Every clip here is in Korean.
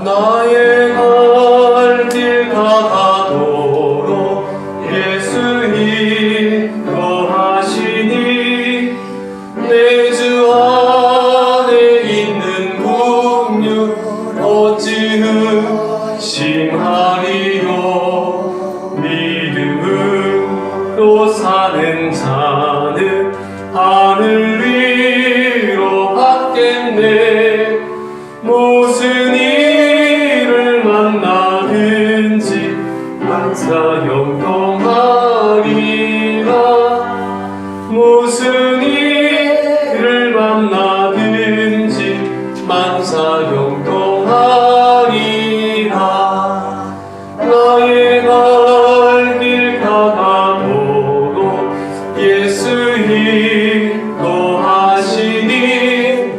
나의 갈 길 다가도록 예수 인도하시니 내 주 안에 있는 국류 어찌 의심하리요. 믿음으로 사는 자는 하늘 위로 받겠네. 무슨 일을 만나든지 만사 영통하리라. 무슨 일을 만나든지 만사 영통하리라. 나의 갈 길 다가도록 예수 인도하시니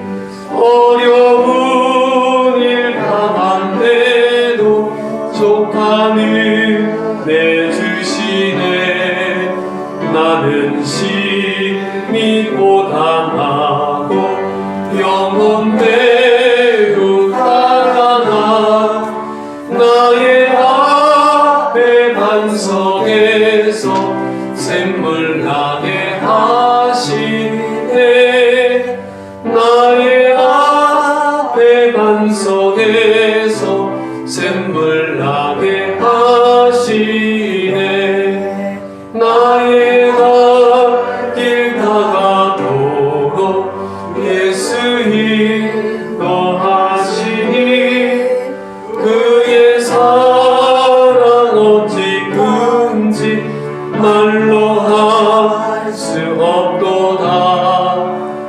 어려운 일 당한데도 족하는 내주시네. 나는 심히 고단하고 영혼대로 달아나 나의 앞에 반석에서 샘물 나게 하시네. 나의 앞에 반석에서 샘물 나게 하시네. 나의 갈 길 다가도록 예수 인도하시니 그의 사랑 어찌 큰지 말로 할 수 없도다.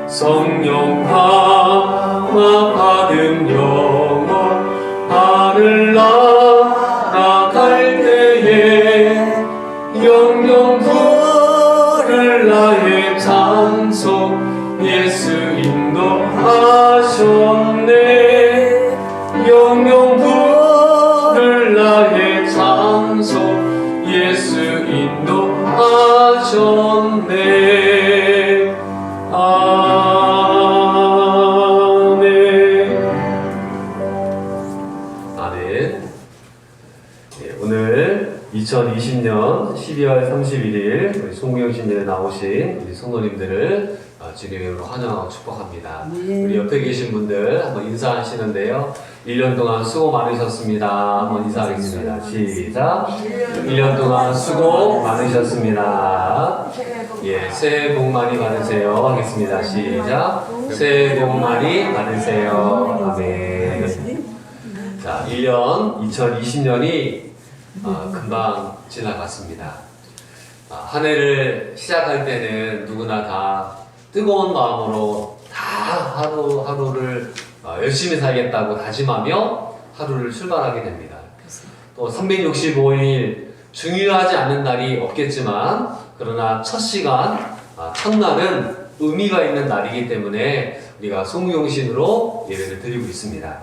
성령 감화 받은 영혼 하늘 날아갈 때에 영영 부를 나의 찬송 예수 인도하셨네. 영영 부를 나의 찬송 예수 인도하셨네. 아멘. 아멘. 네, 오늘 2020년 12월 31일 우리 송구영신년에 나오신 우리 성도님들을 주님의 이름으로 환영하고 축복합니다. 우리 옆에 계신 분들 한번 인사하시는데요. 1년 동안 수고 많으셨습니다. 한번 인사하겠습니다. 시작. 1년 동안 수고 많으셨습니다. 예, 새해 복 많이 받으세요. 하겠습니다. 시작. 새해 복 많이 받으세요. 아멘. 자, 1년 2020년이 금방 지나갔습니다. 한 해를 시작할 때는 누구나 다 뜨거운 마음으로 다 하루하루를 열심히 살겠다고 다짐하며 하루를 출발하게 됩니다. 또 365일 중요하지 않은 날이 없겠지만 그러나 첫 시간, 첫날은 의미가 있는 날이기 때문에 우리가 송구영신으로 예배를 드리고 있습니다.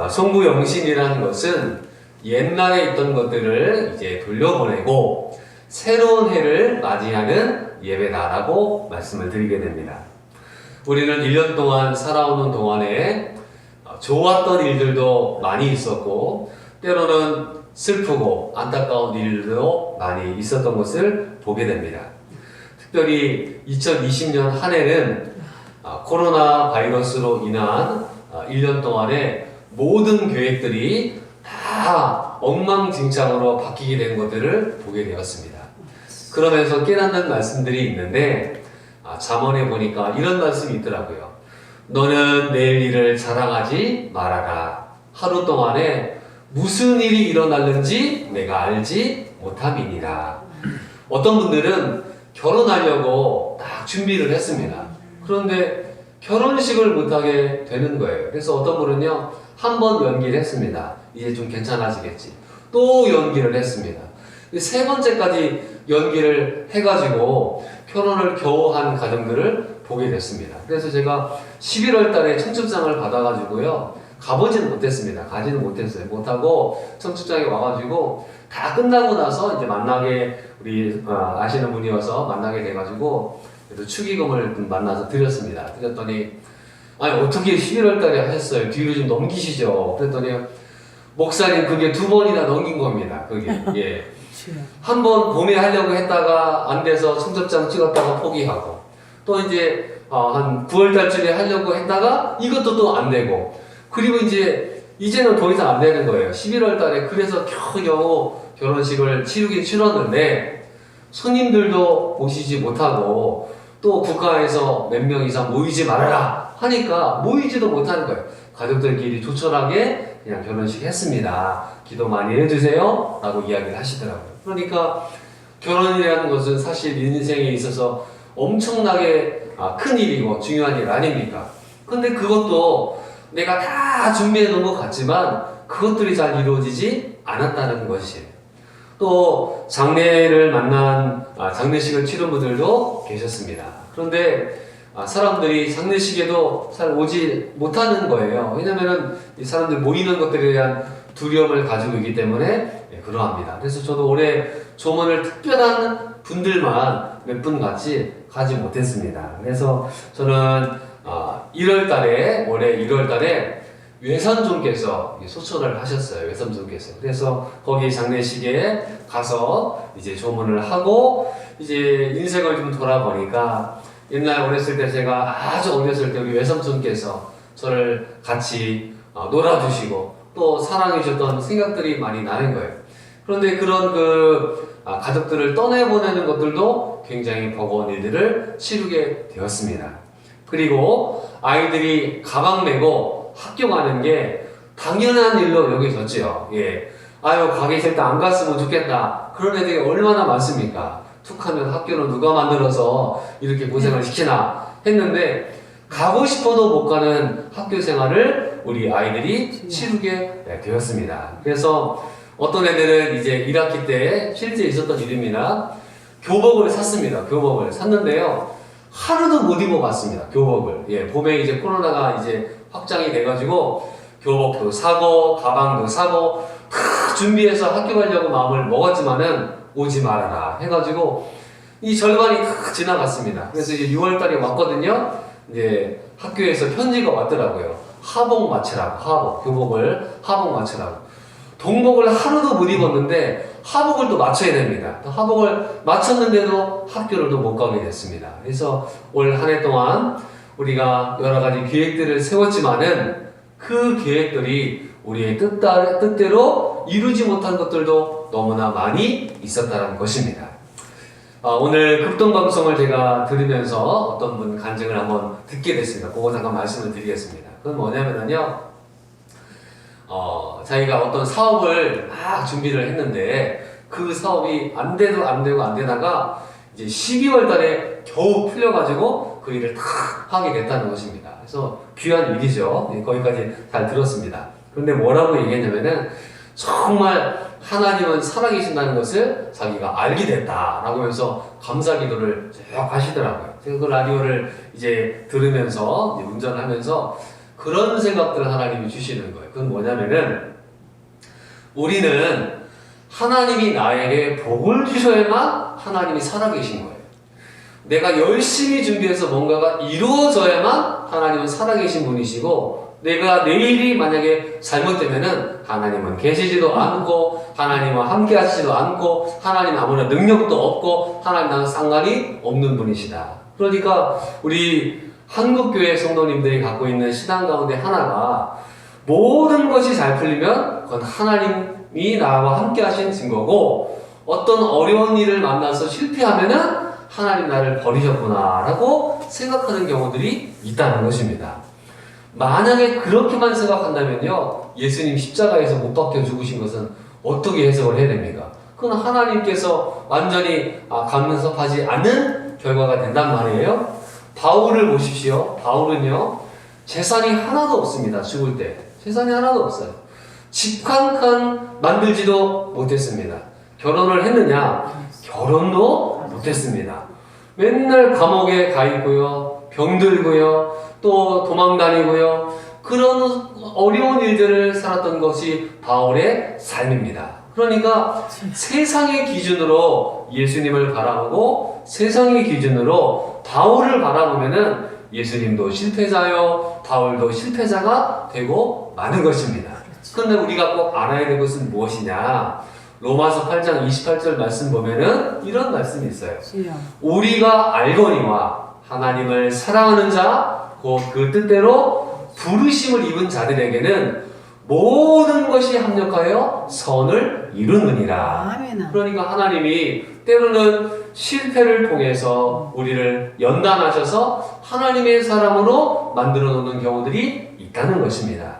송구영신이라는 것은 옛날에 있던 것들을 이제 돌려보내고 새로운 해를 맞이하는 예배다라고 말씀을 드리게 됩니다. 우리는 1년 동안 살아오는 동안에 좋았던 일들도 많이 있었고 때로는 슬프고 안타까운 일들도 많이 있었던 것을 보게 됩니다. 특별히 2020년 한 해는 코로나 바이러스로 인한 1년 동안에 모든 계획들이 다 엉망진창으로 바뀌게 된 것들을 보게 되었습니다. 그러면서 깨닫는 말씀들이 있는데 잠언에 보니까 이런 말씀이 있더라고요. 너는 내일 일을 자랑하지 말아라. 하루 동안에 무슨 일이 일어났는지 내가 알지 못함이니라. 어떤 분들은 결혼하려고 딱 준비를 했습니다. 그런데 결혼식을 못하게 되는 거예요. 그래서 어떤 분은요, 한 번 연기를 했습니다. 이제 좀 괜찮아지겠지. 또 연기를 했습니다. 세 번째까지 연기를 해가지고 결혼을 겨우 한 가정들을 보게 됐습니다. 그래서 제가 11월 달에 청첩장을 받아가지고요, 가보지는 못했습니다. 가지는 못했어요. 못하고 청첩장에 와가지고 다 끝나고 나서 이제 만나게 우리 아시는 분이 와서 만나게 돼가지고 그래도 축의금을 만나서 드렸습니다. 드렸더니 아니 어떻게 11월 달에 하셨어요? 뒤로 좀 넘기시죠. 그랬더니 목사님 그게 2번이나 넘긴 겁니다. 그게 예. 한 번 봄에 하려고 했다가 안 돼서 청첩장 찍었다가 포기하고 또 이제 한 9월 달쯤에 하려고 했다가 이것도 또 안 되고 그리고 이제는 더 이상 안 되는 거예요. 11월 달에 그래서 겨우겨우 결혼식을 치르긴 치렀는데 손님들도 모시지 못하고 또 국가에서 몇 명 이상 모이지 말아라 하니까 모이지도 못하는 거예요. 가족들끼리 조촐하게 그냥 결혼식 했습니다. 기도 많이 해주세요 라고 이야기를 하시더라고요. 그러니까 결혼이라는 것은 사실 인생에 있어서 엄청나게 큰 일이고 중요한 일 아닙니까? 근데 그것도 내가 다 준비해 놓은 것 같지만 그것들이 잘 이루어지지 않았다는 것이에요. 또 장례를 만난 장례식을 치른 분들도 계셨습니다. 그런데 사람들이 장례식에도 잘 오지 못하는 거예요. 왜냐면은 이 사람들 모이는 것들에 대한 두려움을 가지고 있기 때문에 그러합니다. 그래서 저도 올해 조문을 특별한 분들만 몇 분 같이 가지 못했습니다. 그래서 저는 1월 달에 올해 1월 달에 외삼촌께서 소천을 하셨어요. 외삼촌께서. 그래서 거기 장례식에 가서 이제 조문을 하고 이제 인생을 좀 돌아보니까 옛날 어렸을 때 제가 아주 어렸을 때 우리 외삼촌께서 저를 같이 놀아주시고 또 사랑해주셨던 생각들이 많이 나는 거예요. 그런데 그런 가족들을 떠내보내는 것들도 굉장히 버거운 일들을 치르게 되었습니다. 그리고 아이들이 가방 메고 학교 가는 게 당연한 일로 여겨졌죠. 예. 아유, 가기 싫다, 안 갔으면 좋겠다. 그런 애들이 얼마나 많습니까? 툭하면 학교는 누가 만들어서 이렇게 고생을 시키나 했는데 가고 싶어도 못 가는 학교 생활을 우리 아이들이 치르게 되었습니다. 그래서 어떤 애들은 이제 1학기 때 실제 있었던 일입니다. 교복을 샀습니다. 교복을 샀는데요. 하루도 못 입어봤습니다. 교복을. 예, 봄에 이제 코로나가 이제 확장이 돼가지고 교복도 사고 가방도 사고 다 준비해서 학교 가려고 마음을 먹었지만은 오지 말아라 해가지고 이 절반이 다 지나갔습니다. 그래서 이제 6월달에 왔거든요. 이제 학교에서 편지가 왔더라고요. 하복 맞추라고, 교복을 하복 맞추라고. 동복을 하루도 못 입었는데 하복을 또 맞춰야 됩니다. 또 하복을 맞췄는데도 학교를 또 못 가게 됐습니다. 그래서 올 한 해 동안 우리가 여러 가지 계획들을 세웠지만은 그 계획들이 우리의 뜻대로 이루지 못한 것들도 너무나 많이 있었다는 것입니다. 오늘 급동방송을 제가 들으면서 어떤 분 간증을 한번 듣게 됐습니다. 그거 잠깐 말씀을 드리겠습니다. 그건 뭐냐면요, 자기가 어떤 사업을 막 준비를 했는데 그 사업이 안 되다가 이제 12월 달에 겨우 풀려가지고 그 일을 다 하게 됐다는 것입니다. 그래서 귀한 일이죠. 거기까지 잘 들었습니다. 그런데 뭐라고 얘기했냐면은 정말 하나님은 살아계신다는 것을 자기가 알게 됐다라고 하면서 감사 기도를 쭉 하시더라고요. 제가 그 라디오를 이제 들으면서 이제 운전하면서 그런 생각들을 하나님이 주시는 거예요. 그건 뭐냐면은 우리는 하나님이 나에게 복을 주셔야만 하나님이 살아계신 거예요. 내가 열심히 준비해서 뭔가가 이루어져야만 하나님은 살아계신 분이시고 내가 내일이 만약에 잘못되면은 하나님은 계시지도 않고 하나님은 함께 하시지도 않고 하나님은 아무런 능력도 없고 하나님과는 상관이 없는 분이시다. 그러니까 우리 한국교회 성도님들이 갖고 있는 신앙 가운데 하나가 모든 것이 잘 풀리면 그건 하나님이 나와 함께 하신 증거고 어떤 어려운 일을 만나서 실패하면은 하나님 나를 버리셨구나 라고 생각하는 경우들이 있다는 것입니다. 만약에 그렇게만 생각한다면요, 예수님 십자가에서 못 박혀 죽으신 것은 어떻게 해석을 해야 됩니까? 그건 하나님께서 완전히 간섭하지 않는 결과가 된단 말이에요. 바울을 보십시오. 바울은요, 재산이 하나도 없습니다. 죽을 때 재산이 하나도 없어요. 집 한 칸 만들지도 못했습니다. 결혼을 했느냐? 결혼도 못했습니다. 맨날 감옥에 가 있고요, 병들고요, 또 도망 다니고요. 그런 어려운 일들을 살았던 것이 바울의 삶입니다. 그러니까 세상의 기준으로 예수님을 바라보고 세상의 기준으로 바울을 바라보면은 예수님도 실패자요, 바울도 실패자가 되고 마는 것입니다. 그런데 우리가 꼭 알아야 될 것은 무엇이냐? 로마서 8장 28절 말씀 보면은 이런 말씀이 있어요. 우리가 알거니와 하나님을 사랑하는 자, 곧 그 뜻대로 부르심을 입은 자들에게는 모든 것이 합력하여 선을 이루느니라. 그러니까 하나님이 때로는 실패를 통해서 우리를 연단하셔서 하나님의 사람으로 만들어 놓는 경우들이 있다는 것입니다.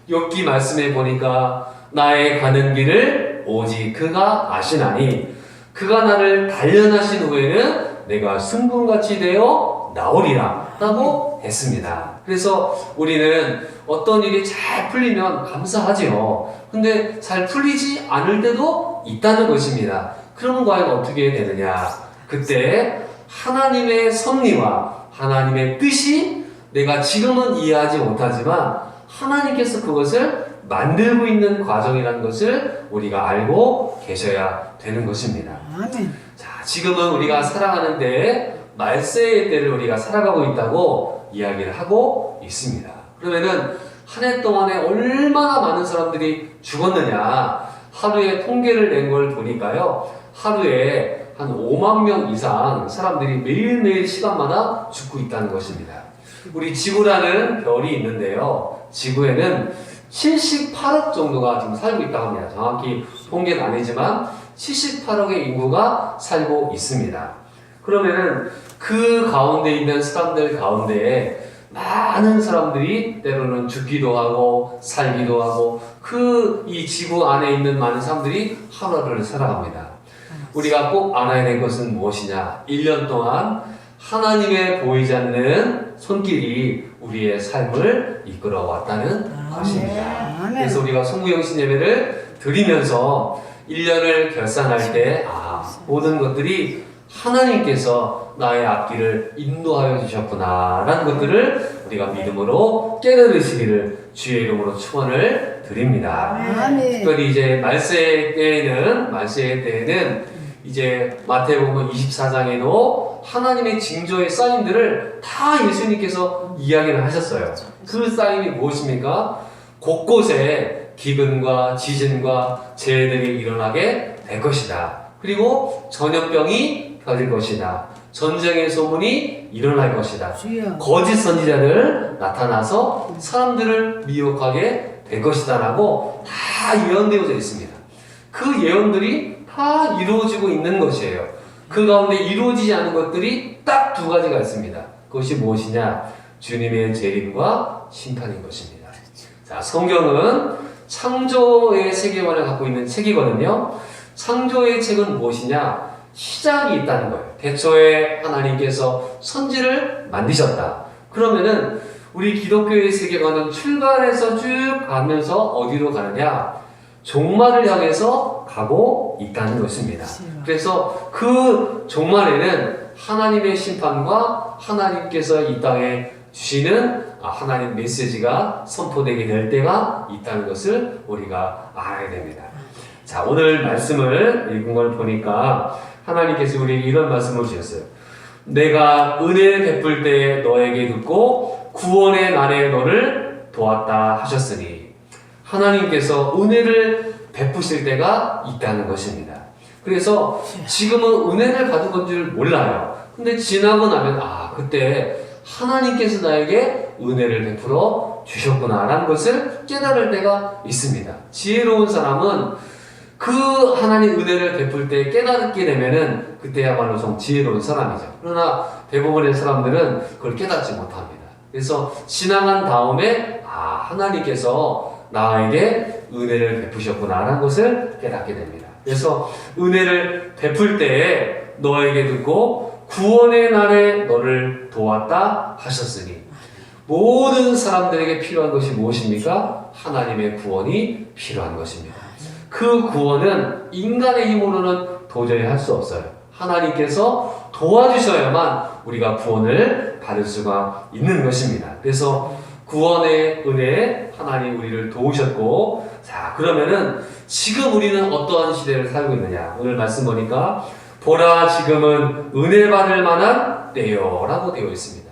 욥기 말씀에 보니까 나의 가는 길을 오직 그가 아시나니 그가 나를 단련하신 후에는 내가 승분같이 되어 나오리라 라고 했습니다. 그래서 우리는 어떤 일이 잘 풀리면 감사하지요. 근데 잘 풀리지 않을 때도 있다는 것입니다. 그러면 과연 어떻게 되느냐? 그때 하나님의 섭리와 하나님의 뜻이 내가 지금은 이해하지 못하지만 하나님께서 그것을 만들고 있는 과정이라는 것을 우리가 알고 계셔야 되는 것입니다. 아멘. 자, 지금은 우리가 살아가는 때에 말세의 때를 우리가 살아가고 있다고 이야기를 하고 있습니다. 그러면은 한 해 동안에 얼마나 많은 사람들이 죽었느냐? 하루에 통계를 낸 걸 보니까요. 하루에 한 5만 명 이상 사람들이 매일매일 시간마다 죽고 있다는 것입니다. 우리 지구라는 별이 있는데요. 지구에는 78억 정도가 지금 살고 있다고 합니다. 정확히 통계는 아니지만 78억의 인구가 살고 있습니다. 그러면은 그 가운데 있는 사람들 가운데 많은 사람들이 때로는 죽기도 하고 살기도 하고 이 지구 안에 있는 많은 사람들이 하루하루를 살아갑니다. 우리가 꼭 알아야 될 것은 무엇이냐? 1년 동안 하나님의 보이지 않는 손길이 우리의 삶을 이끌어 왔다는 것입니다. 그래서 우리가 송구영신 예배를 드리면서 1년을 결산할 때 모든 것들이 하나님께서 나의 앞길을 인도하여 주셨구나 라는 것들을 우리가 믿음으로 깨달으시기를 주의 이름으로 축원을 드립니다. 특별히 이제 말세의 때에는 이제 마태복음 24장에도 하나님의 징조의 사인들을 다 예수님께서 이야기를 하셨어요. 그 사인이 무엇입니까? 곳곳에 기근과 지진과 재해들이 일어나게 될 것이다. 그리고 전염병이 펴질 것이다. 전쟁의 소문이 일어날 것이다. 거짓 선지자들 나타나서 사람들을 미혹하게 될 것이다 라고 다 예언되어져 있습니다. 그 예언들이 다 이루어지고 있는 것이에요. 그 가운데 이루어지지 않은 것들이 딱 두 가지가 있습니다. 그것이 무엇이냐? 주님의 재림과 심판인 것입니다. 자, 성경은 창조의 세계관을 갖고 있는 책이거든요. 창조의 책은 무엇이냐? 시작이 있다는 거예요. 태초에 하나님께서 선지를 만드셨다. 그러면은 우리 기독교의 세계관은 출발해서 쭉 가면서 어디로 가느냐? 종말을 향해서 가고 있다는 것입니다. 그래서 그 종말에는 하나님의 심판과 하나님께서 이 땅에 주시는 하나님 메시지가 선포되게 될 때가 있다는 것을 우리가 알아야 됩니다. 자, 오늘 말씀을 읽은 걸 보니까 하나님께서 우리에게 이런 말씀을 주셨어요. 내가 은혜를 베풀 때 너에게 듣고 구원의 날에 너를 도왔다 하셨으니 하나님께서 은혜를 베푸실 때가 있다는 것입니다. 그래서 지금은 은혜를 받은 건 줄 몰라요. 근데 지나고 나면 그때 하나님께서 나에게 은혜를 베풀어 주셨구나라는 것을 깨달을 때가 있습니다. 지혜로운 사람은 그 하나님 은혜를 베풀 때 깨닫게 되면은 그때야말로 좀 지혜로운 사람이죠. 그러나 대부분의 사람들은 그걸 깨닫지 못합니다. 그래서 지나간 다음에 하나님께서 나에게 은혜를 베푸셨구나라는 것을 깨닫게 됩니다. 그래서 은혜를 베풀 때에 너에게 듣고 구원의 날에 너를 도왔다 하셨으니 모든 사람들에게 필요한 것이 무엇입니까? 하나님의 구원이 필요한 것입니다. 그 구원은 인간의 힘으로는 도저히 할 수 없어요. 하나님께서 도와주셔야만 우리가 구원을 받을 수가 있는 것입니다. 그래서 구원의 은혜에 하나님 우리를 도우셨고, 자, 그러면은 지금 우리는 어떠한 시대를 살고 있느냐? 오늘 말씀 보니까 보라 지금은 은혜 받을 만한 때요 라고 되어 있습니다.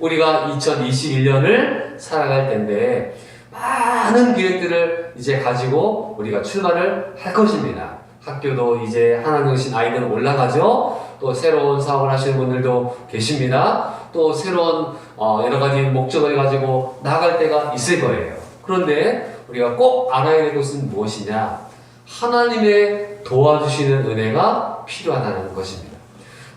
우리가 2021년을 살아갈 텐데 많은 계획들을 이제 가지고 우리가 출발을 할 것입니다. 학교도 이제 하나 둘씩 아이들 올라가죠. 또 새로운 사업을 하시는 분들도 계십니다. 또 새로운 여러 가지 목적을 가지고 나아갈 때가 있을 거예요. 그런데 우리가 꼭 알아야 될 것은 무엇이냐? 하나님의 도와주시는 은혜가 필요하다는 것입니다.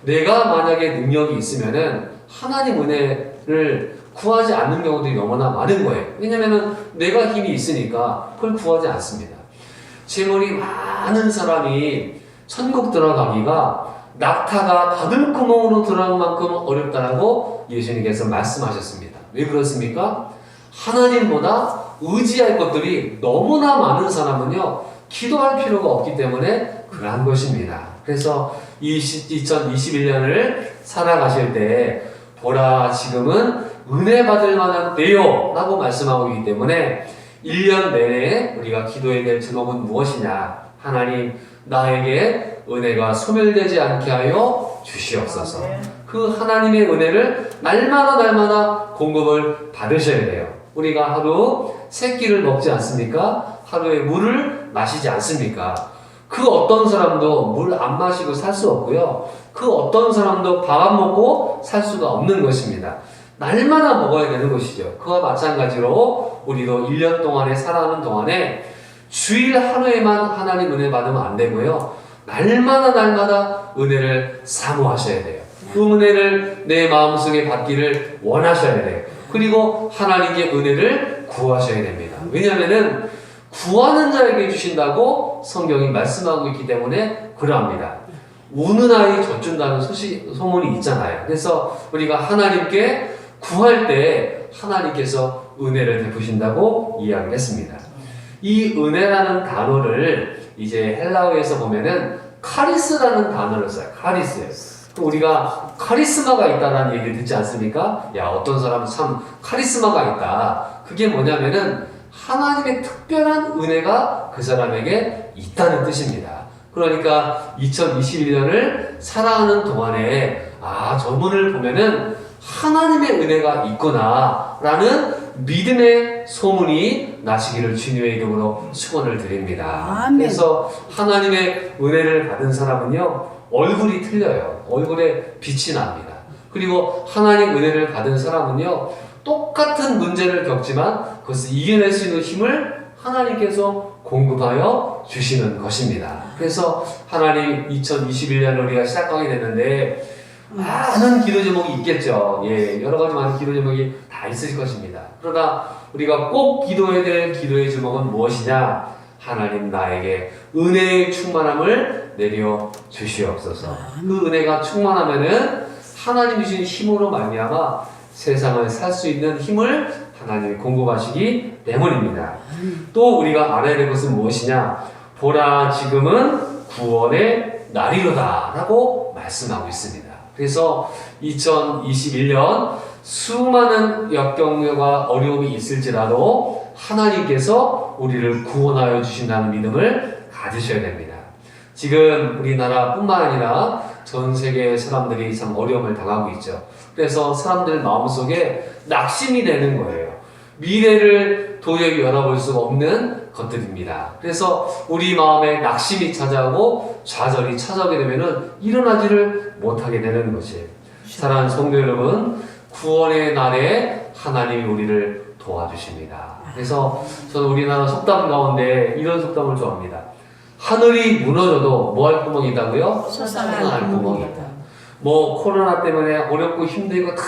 내가 만약에 능력이 있으면은 하나님 은혜를 구하지 않는 경우들이 너무나 많은 거예요. 왜냐면은 내가 힘이 있으니까 그걸 구하지 않습니다. 재물이 많은 사람이 천국 들어가기가 낙타가 바늘구멍으로 들어갈 만큼 어렵다라고 예수님께서 말씀하셨습니다. 왜 그렇습니까? 하나님보다 의지할 것들이 너무나 많은 사람은요, 기도할 필요가 없기 때문에 그러한 것입니다. 그래서 2021년을 살아가실 때 보라 지금은 은혜 받을 만한 때요 라고 말씀하고 있기 때문에 1년 내내 우리가 기도해야 될 제목은 무엇이냐? 하나님 나에게 은혜가 소멸되지 않게 하여 주시옵소서. 그 하나님의 은혜를 날마다 공급을 받으셔야 돼요. 우리가 하루 세 끼를 먹지 않습니까? 하루에 물을 마시지 않습니까? 그 어떤 사람도 물 안 마시고 살 수 없고요. 그 어떤 사람도 밥 안 먹고 살 수가 없는 것입니다. 날마다 먹어야 되는 것이죠. 그와 마찬가지로 우리도 1년 동안에 살아가는 동안에 주일 하루에만 하나님 은혜 받으면 안 되고요. 날마다 은혜를 사모하셔야 돼요. 그 은혜를 내 마음속에 받기를 원하셔야 돼요. 그리고 하나님께 은혜를 구하셔야 됩니다. 왜냐하면은 구하는 자에게 주신다고 성경이 말씀하고 있기 때문에 그러합니다. 우는 아이 젖준다는 소문이 있잖아요. 그래서 우리가 하나님께 구할 때 하나님께서 은혜를 베푸신다고 이야기했습니다. 이 은혜라는 단어를 이제 헬라어에서 보면은 카리스라는 단어를 써요. 카리스예요. 우리가 카리스마가 있다는 얘기를 듣지 않습니까? 야, 어떤 사람은 참 카리스마가 있다. 그게 뭐냐면은 하나님의 특별한 은혜가 그 사람에게 있다는 뜻입니다. 그러니까 2021년을 살아가는 동안에 저분을 보면은 하나님의 은혜가 있구나 라는 믿음의 소문이 나시기를 주님의 이름으로 축원을 드립니다. 아멘. 그래서 하나님의 은혜를 받은 사람은요, 얼굴이 틀려요. 얼굴에 빛이 납니다. 그리고 하나님 은혜를 받은 사람은요, 똑같은 문제를 겪지만 그것을 이겨낼 수 있는 힘을 하나님께서 공급하여 주시는 것입니다. 그래서 하나님 2021년을 우리가 시작하게 됐는데 많은 기도 제목이 있겠죠. 여러 가지 많은 기도 제목이 다 있으실 것입니다. 그러나 우리가 꼭 기도해야 될 기도의 제목은 무엇이냐? 하나님 나에게 은혜의 충만함을 내려 주시옵소서. 그 은혜가 충만하면은 하나님 주신 힘으로 말미암아 세상을 살 수 있는 힘을 하나님이 공급하시기 때문입니다. 또 우리가 알아야 될 것은 무엇이냐? 보라 지금은 구원의 날이로다 라고 말씀하고 있습니다. 그래서 2021년 수많은 역경과 어려움이 있을지라도 하나님께서 우리를 구원하여 주신다는 믿음을 가지셔야 됩니다. 지금 우리나라뿐만 아니라 전 세계 사람들이 참 어려움을 당하고 있죠. 그래서 사람들 마음속에 낙심이 되는 거예요. 미래를 도저히 열어볼 수가 없는 것들입니다. 그래서 우리 마음에 낙심이 찾아오고 좌절이 찾아오게 되면은 일어나지를 못하게 되는 것이에요. 사랑하는 성도 여러분, 구원의 날에 하나님이 우리를 도와주십니다. 그래서 저는 우리나라 속담 가운데 이런 속담을 좋아합니다. 하늘이 무너져도 뭐 할 구멍이 있다고요? 솟아날 구멍이 있다. 뭐 코로나 때문에 어렵고 힘들고 다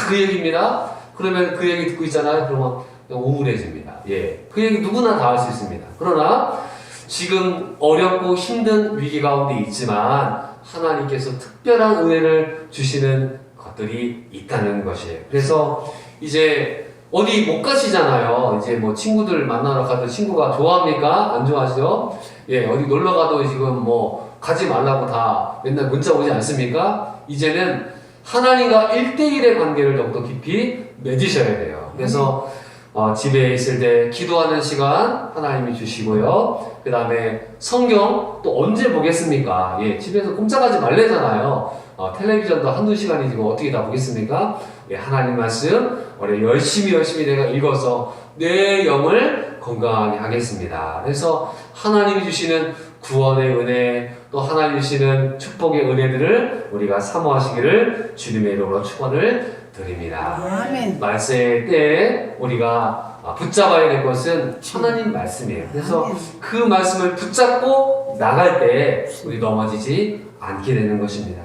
그 얘기입니다. 그러면 그 얘기 듣고 있잖아요. 그러면 우울해집니다. 그 얘기 누구나 다 할 수 있습니다. 그러나 지금 어렵고 힘든 위기 가운데 있지만 하나님께서 특별한 은혜를 주시는 것들이 있다는 것이에요. 그래서 이제 어디 못 가시잖아요. 이제 뭐 친구들 만나러 가도 친구가 좋아합니까? 안 좋아하시죠? 어디 놀러 가도 지금 뭐 가지 말라고 다 맨날 문자 오지 않습니까? 이제는 하나님과 1대1의 관계를 더욱더 깊이 맺으셔야 돼요. 그래서 집에 있을 때 기도하는 시간 하나님이 주시고요. 그 다음에 성경 또 언제 보겠습니까? 예, 집에서 꼼짝하지 말래잖아요. 텔레비전도 한두 시간이지고 어떻게 다 보겠습니까? 예, 하나님 말씀 우리 열심히 내가 읽어서 내 영을 건강하게 하겠습니다. 그래서 하나님이 주시는 구원의 은혜, 또 하나님이 주시는 축복의 은혜들을 우리가 사모하시기를 주님의 이름으로 축원을 드립니다. 아멘. 말세의 때에 우리가 붙잡아야 될 것은 하나님 말씀이에요. 그래서 그 말씀을 붙잡고 나갈 때 우리 넘어지지 않게 되는 것입니다.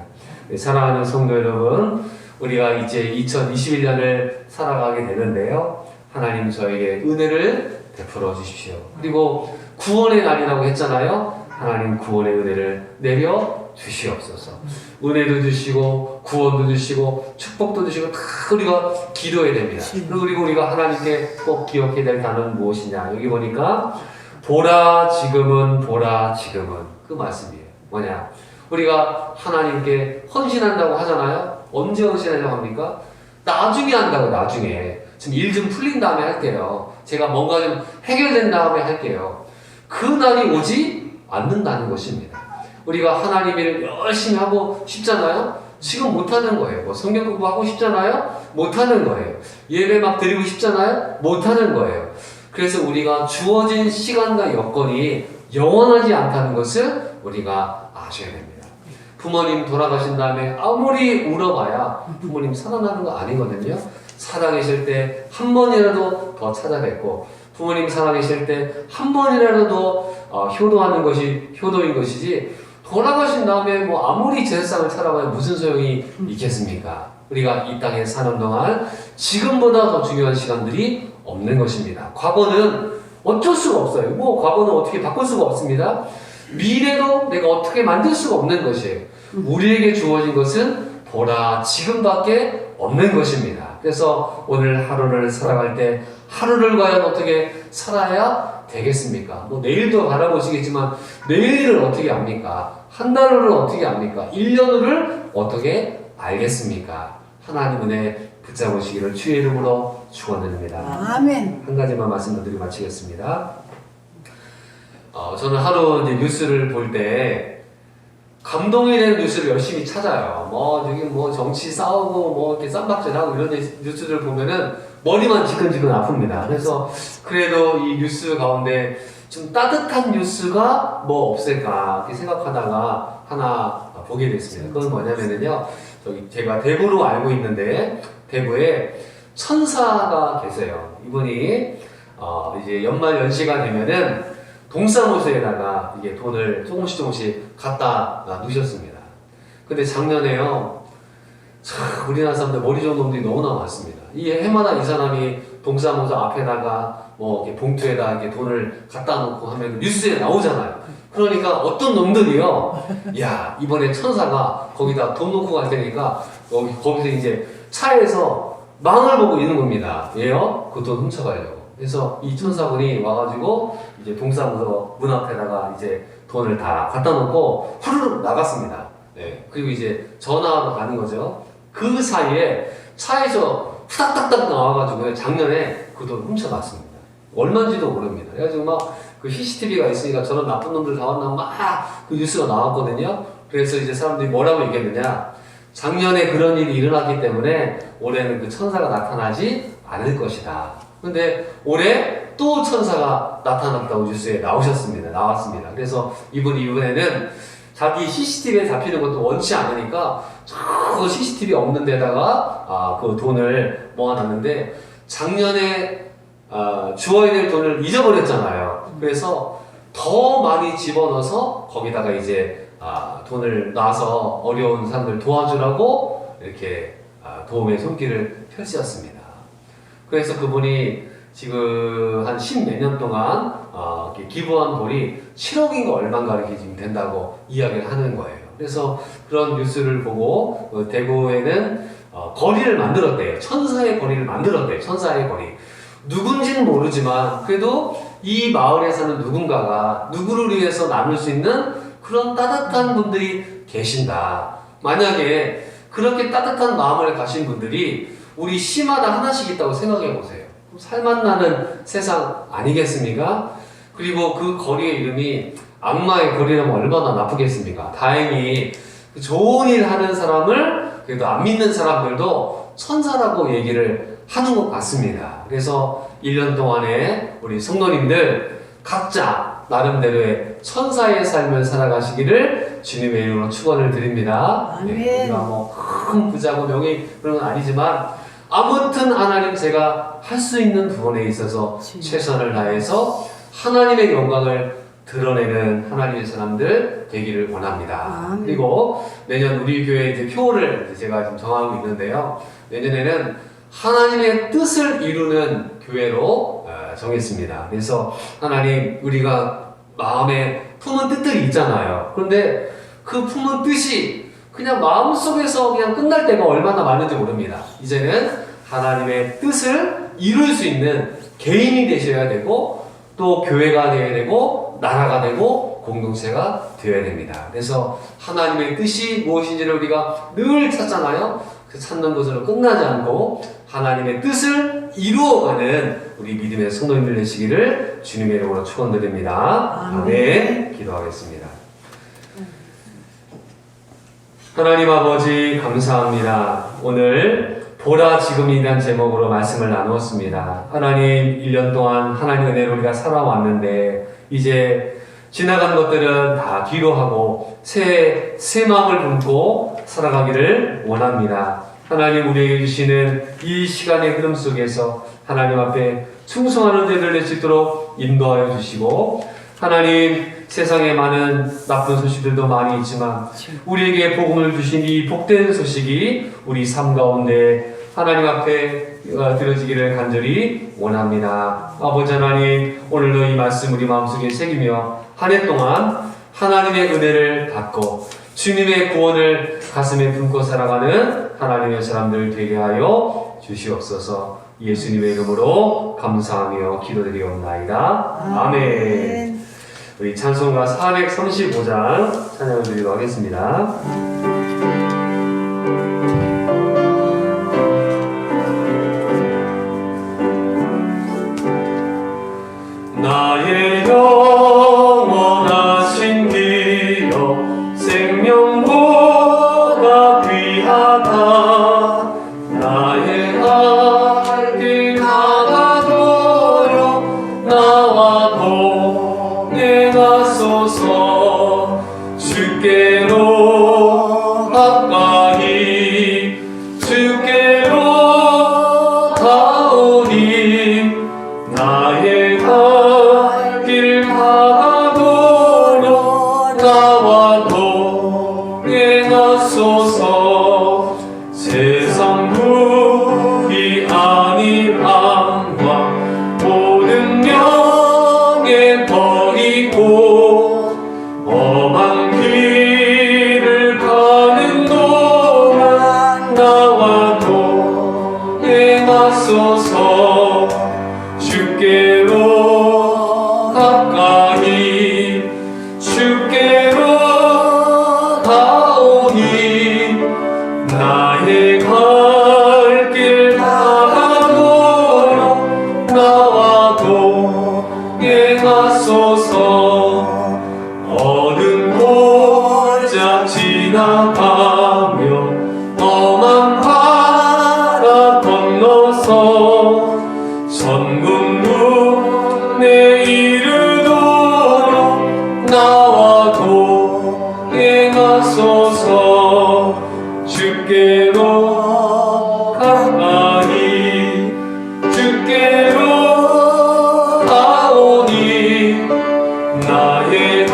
사랑하는 성도 여러분, 우리가 이제 2021년을 살아가게 되는데요. 하나님 저에게 은혜를 베풀어 주십시오. 그리고 구원의 날이라고 했잖아요. 하나님 구원의 은혜를 내려 주시옵소서. 은혜도 주시고 구원도 주시고 축복도 주시고 다 우리가 기도해야 됩니다. 그리고 우리가 하나님께 꼭 기억해야 될 단어는 무엇이냐? 여기 보니까 보라 지금은 그 말씀이에요. 뭐냐? 우리가 하나님께 헌신한다고 하잖아요. 언제 헌신하려고 합니까? 나중에 한다고. 나중에 지금 일 좀 풀린 다음에 할게요. 제가 뭔가 좀 해결된 다음에 할게요. 그 날이 오지 않는다는 것입니다. 우리가 하나님 일을 열심히 하고 싶잖아요. 지금 못하는 거예요. 뭐 성경 공부하고 싶잖아요. 못하는 거예요. 예배 막 드리고 싶잖아요. 못하는 거예요. 그래서 우리가 주어진 시간과 여건이 영원하지 않다는 것을 우리가 아셔야 됩니다. 부모님 돌아가신 다음에 아무리 울어봐야 부모님 살아나는 거 아니거든요. 살아계실 때 한 번이라도 더 찾아뵙고, 부모님 살아계실 때 한 번이라도 더 효도하는 것이 효도인 것이지, 돌아가신 다음에 뭐 아무리 제사상을 차려봐야 무슨 소용이 있겠습니까? 우리가 이 땅에 사는 동안 지금보다 더 중요한 시간들이 없는 것입니다. 과거는 어쩔 수가 없어요. 뭐 과거는 어떻게 바꿀 수가 없습니다. 미래도 내가 어떻게 만들 수가 없는 것이에요. 우리에게 주어진 것은 보라 지금밖에 없는 것입니다. 그래서 오늘 하루를 살아갈 때 하루를 과연 어떻게 살아야 되겠습니까? 뭐 내일도 바라보시겠지만 내일을 어떻게 압니까? 한 달을 어떻게 압니까? 1년을 어떻게 알겠습니까? 하나님 은혜 붙잡으시기를 주의 이름으로 축원드립니다. 아멘. 한 가지만 말씀드리고 마치겠습니다. 저는 하루 이제 뉴스를 볼 때 감동이 되는 뉴스를 열심히 찾아요. 여기 정치 싸우고 이렇게 쌈박질하고 이런 뉴스들 보면은 머리만 지근지근 아픕니다. 그래서 그래도 이 뉴스 가운데 좀 따뜻한 뉴스가 뭐 없을까 이렇게 생각하다가 하나 보게 됐습니다. 그건 뭐냐면은요, 제가 대구로 알고 있는데 대구에 천사가 계세요. 이분이 이제 연말 연시가 되면은 동사무소에다가 이게 돈을 조금씩 갖다 놓으셨습니다. 근데 작년에요, 우리나라 사람들 머리 좋은 놈들이 너무나 많습니다. 이 해마다 이 사람이 동사무소 앞에다가 이렇게 봉투에다 이렇게 돈을 갖다 놓고 하면 뉴스에 나오잖아요. 그러니까 어떤 놈들이요, 야, 이번에 천사가 거기다 돈 놓고 갈 테니까 거기서 이제 차에서 망을 보고 있는 겁니다. 왜요? 그 돈 훔쳐가려고. 그래서 이 천사분이 와가지고 이제 동사무소 문 앞에다가 이제 돈을 다 갖다 놓고 후루룩 나갔습니다. 네. 그리고 이제 전화하러 가는 거죠. 그 사이에 차에서 후닥닥닥 나와가지고 작년에 그 돈 훔쳐갔습니다. 얼마인지도 모릅니다. 그래가지고 막 그 CCTV가 있으니까 저런 나쁜 놈들 다 왔나 막 그 뉴스가 나왔거든요. 그래서 이제 사람들이 뭐라고 얘기했느냐. 작년에 그런 일이 일어났기 때문에 올해는 그 천사가 나타나지 않을 것이다. 근데 올해 또 천사가 나타났다고 뉴스에 나왔습니다. 그래서 이번에는 자기 CCTV에 잡히는 것도 원치 않으니까 저 CCTV 없는 데다가 그 돈을 모아놨는데 작년에 주어야 될 돈을 잊어버렸잖아요. 그래서 더 많이 집어넣어서 거기다가 이제 돈을 놔서 어려운 사람들 도와주라고 이렇게 도움의 손길을 펼치었습니다. 그래서 그분이 지금 한 10몇 년 동안 기부한 돈이 7억인가 얼마인가 이렇게 지금 된다고 이야기를 하는 거예요. 그래서 그런 뉴스를 보고 대구에는 거리를 만들었대요. 천사의 거리를 만들었대요. 천사의 거리. 누군지는 모르지만 그래도 이 마을에 사는 누군가가 누구를 위해서 나눌 수 있는 그런 따뜻한 분들이 계신다. 만약에 그렇게 따뜻한 마음을 가신 분들이 우리 시마다 하나씩 있다고 생각해 보세요. 살맛나는 세상 아니겠습니까? 그리고 그 거리의 이름이 악마의 거리라면 얼마나 나쁘겠습니까? 다행히 좋은 일 하는 사람을 그래도 안 믿는 사람들도 천사라고 얘기를 하는 것 같습니다. 그래서 1년 동안에 우리 성도님들 각자 나름대로의 천사의 삶을 살아가시기를 주님의 이름으로 축원을 드립니다. 네, 우리가 뭐 큰 부자고 명예 그런 건 아니지만 아무튼 하나님 제가 할 수 있는 부분에 있어서 최선을 다해서 하나님의 영광을 드러내는 하나님의 사람들 되기를 원합니다. 그리고 내년 우리 교회 이제 표를 제가 지금 정하고 있는데요. 내년에는 하나님의 뜻을 이루는 교회로 정했습니다. 그래서 하나님 우리가 마음에 품은 뜻들이 있잖아요. 그런데 그 품은 뜻이 그냥 마음속에서 그냥 끝날 때가 얼마나 많은지 모릅니다. 이제는 하나님의 뜻을 이룰 수 있는 개인이 되셔야 되고 또 교회가 되어야 되고 나라가 되고 공동체가 되어야 됩니다. 그래서 하나님의 뜻이 무엇인지를 우리가 늘 찾잖아요. 그 찾는 것으로 끝나지 않고 하나님의 뜻을 이루어가는 우리 믿음의 성도님들 되시기를 주님의 이름으로 축원드립니다. 아멘. 기도하겠습니다. 하나님 아버지 감사합니다. 오늘 보라 지금이란 제목으로 말씀을 나누었습니다. 하나님 1년 동안 하나님의 은혜로 우리가 살아왔는데 이제 지나간 것들은 다 뒤로 하고 새 마음을 품고 살아가기를 원합니다. 하나님 우리에게 주시는 이 시간의 흐름 속에서 하나님 앞에 충성하는 자들 될 수 있도록 인도하여 주시고 하나님 세상에 많은 나쁜 소식들도 많이 있지만 우리에게 복음을 주신 이 복된 소식이 우리 삶 가운데 하나님 앞에 드려지기를 간절히 원합니다. 아버지 하나님 오늘도 이 말씀 우리 마음속에 새기며 한 해 동안 하나님의 은혜를 받고 주님의 구원을 가슴에 품고 살아가는 하나님의 사람들 되게 하여 주시옵소서. 예수님의 이름으로 감사하며 기도드리옵나이다. 아멘. 우리 찬송가 435장 찬양을 드리도록 하겠습니다. 나의 영원하신 기업 생명보다 귀하다. 나의 갈 길 나가도록 나와 동행하소서. 주께로 가까이 주께로 가오니 나의 갈 길 가도록 나와 동행하소서. 세상 부귀 아닌 암과 모든 명예 버리고 험한 길을 가는 동안 나와 동행하소서. 주께로 가까이 주께로 가오니 나의 갈 길 가도록 나와 동행하소서. 어두운 골짜 지나가며 험한 바다 건너서 천국 문에 이르도록 나와 동행하소서. 주께로 가까이 주께로 가오니 나의